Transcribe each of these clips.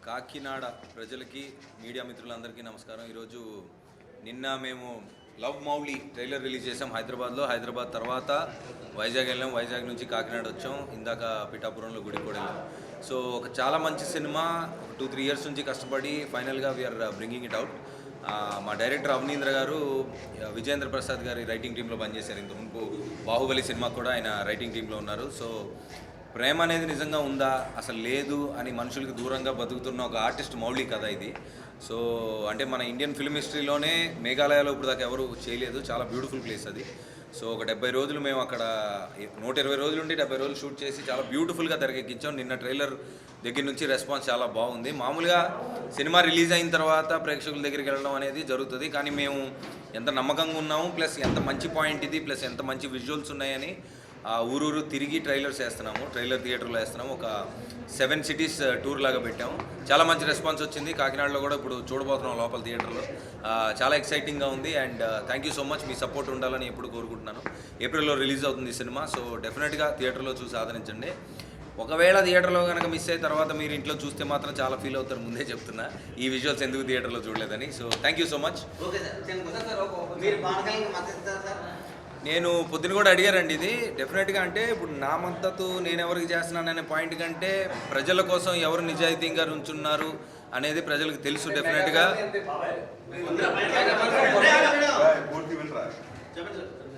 కాకినాడ ప్రజలకి మీడియా మిత్రులందరికీ నమస్కారం. ఈరోజు నిన్న మేము లవ్ మౌలి ట్రైలర్ రిలీజ్ చేసాం హైదరాబాద్ తర్వాత వైజాగ్ వెళ్ళాం. వైజాగ్ నుంచి కాకినాడ వచ్చాం. ఇందాక పిఠాపురంలో గుడి కూడా వెళ్ళాం. సో ఒక చాలా మంచి సినిమా 2-3 ఇయర్స్ నుంచి కష్టపడి ఫైనల్గా వీఆర్ బ్రింగింగ్ ఇట్ అవుట్. మా డైరెక్టర్ అవనీంద్ర గారు విజయేంద్ర ప్రసాద్ గారి రైటింగ్ టీంలో పనిచేశారు. ఇంతకుముందు బాహుబలి సినిమా కూడా ఆయన రైటింగ్ టీంలో ఉన్నారు. సో ప్రేమ అనేది నిజంగా ఉందా అసలు లేదు అని మనుషులకి దూరంగా బతుకుతున్న ఒక ఆర్టిస్ట్ మౌలి కథ ఇది. సో అంటే మన ఇండియన్ ఫిల్మ్ హిస్టరీలోనే మేఘాలయలో ఇప్పుడు దాకా ఎవరు చేయలేదు. చాలా బ్యూటిఫుల్ ప్లేస్ అది. సో ఒక 70 రోజులు మేము అక్కడ 120 రోజులు ఉండి 70 రోజులు షూట్ చేసి చాలా బ్యూటిఫుల్గా తెరకెక్కించాం. నిన్న ట్రైలర్ దగ్గర నుంచి రెస్పాన్స్ చాలా బాగుంది. మామూలుగా సినిమా రిలీజ్ అయిన తర్వాత ప్రేక్షకుల దగ్గరికి వెళ్ళడం అనేది జరుగుతుంది. కానీ మేము ఎంత నమ్మకంగా ఉన్నాము, ప్లస్ ఎంత మంచి పాయింట్ ఇది, ప్లస్ ఎంత మంచి విజువల్స్ ఉన్నాయని ఊరూరు తిరిగి ట్రైలర్స్ వేస్తున్నాము. ట్రైలర్ థియేటర్లో వేస్తున్నాము. ఒక 7 సిటీస్ టూర్ లాగా పెట్టాము. చాలా మంచి రెస్పాన్స్ వచ్చింది. కాకినాడలో కూడా ఇప్పుడు చూడబోతున్నాం లోపల థియేటర్లో. చాలా ఎక్సైటింగ్గా ఉంది. And thank you so much. Me support ఉండాలని ఎప్పుడు కోరుకుంటున్నాను. ఏప్రిల్లో రిలీజ్ అవుతుంది ఈ సినిమా. సో డెఫినెట్గా థియేటర్లో చూసి ఆదరించండి. ఒకవేళ థియేటర్లో కనుక మిస్ అయిన తర్వాత మీరు ఇంట్లో చూస్తే మాత్రం చాలా ఫీల్ అవుతారు. ముందే చెప్తున్నా ఈ విజువల్స్ ఎందుకు థియేటర్లో చూడలేదని. So thank you so much. నేను పొద్దున కూడా అడిగారండి ఇది. డెఫినెట్గా అంటే ఇప్పుడు నా మద్దతు నేను ఎవరికి చేస్తున్నాననే పాయింట్ కంటే ప్రజల కోసం ఎవరు నిజాయితీగా నుంచున్నారు అనేది ప్రజలకు తెలుసు. డెఫినెట్గా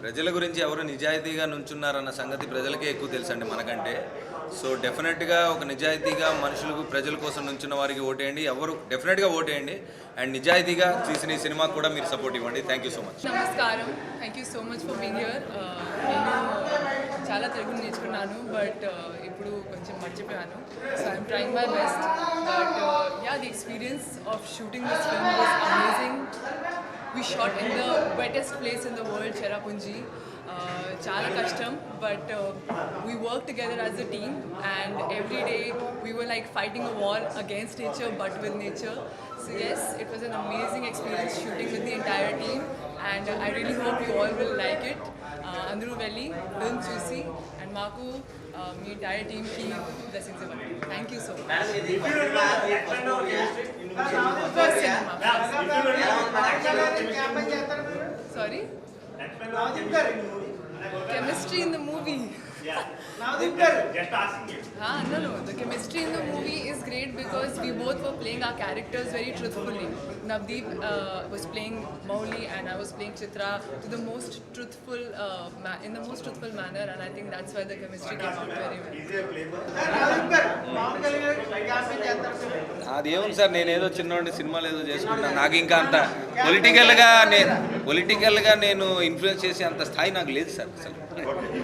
ప్రజల గురించి ఎవరు నిజాయితీగా నుంచున్నారన్న సంగతి ప్రజలకే ఎక్కువ తెలుసండి మనకంటే. సో డెఫినెట్గా ఒక నిజాయితీగా మనుషులకు ప్రజల కోసం నుంచున్న వారికి ఓటేయండి. ఎవరు డెఫినెట్గా ఓటేయండి. అండ్ నిజాయితీగా తీసిన ఈ సినిమాకి కూడా మీరు సపోర్ట్ ఇవ్వండి. Thank you so much. నమస్కారం. Thank you so much for being here. నేను చాలా తెలుగు నేర్చుకున్నాను, బట్ ఇప్పుడు కొంచెం మర్చిపోయాను. So I'm trying my best. But yeah, the experience of shooting this film was amazing. We shot in the wettest place in the world, Cherrapunji. Chala kashtam, but we worked together as a team, and every day we were like fighting a war against nature but with nature. So yes, it was an amazing experience shooting with the entire team, and I really hope you all will like it. Andru Velli, film chusi, and Maku, my entire team ki blessings ivanni. Thank you so much. First cinema. Sorry? Chemistry in the movie. Just asking you. No. The chemistry in the movie is great because we both were playing our characters very truthfully. Navdeep was playing Mowli and I was playing Chitra to the most truthful, in the most truthful manner, and I think that's why the chemistry came out very well. అదేముంది sir, నేనేదో చిన్నవాడి సినిమాలు ఏదో చేసుకుంటాను. నాకు ఇంకా అంత పొలిటికల్గా నేను ఇన్ఫ్లుయెన్స్ చేసే అంత స్థాయి నాకు లేదు సార్ అసలు.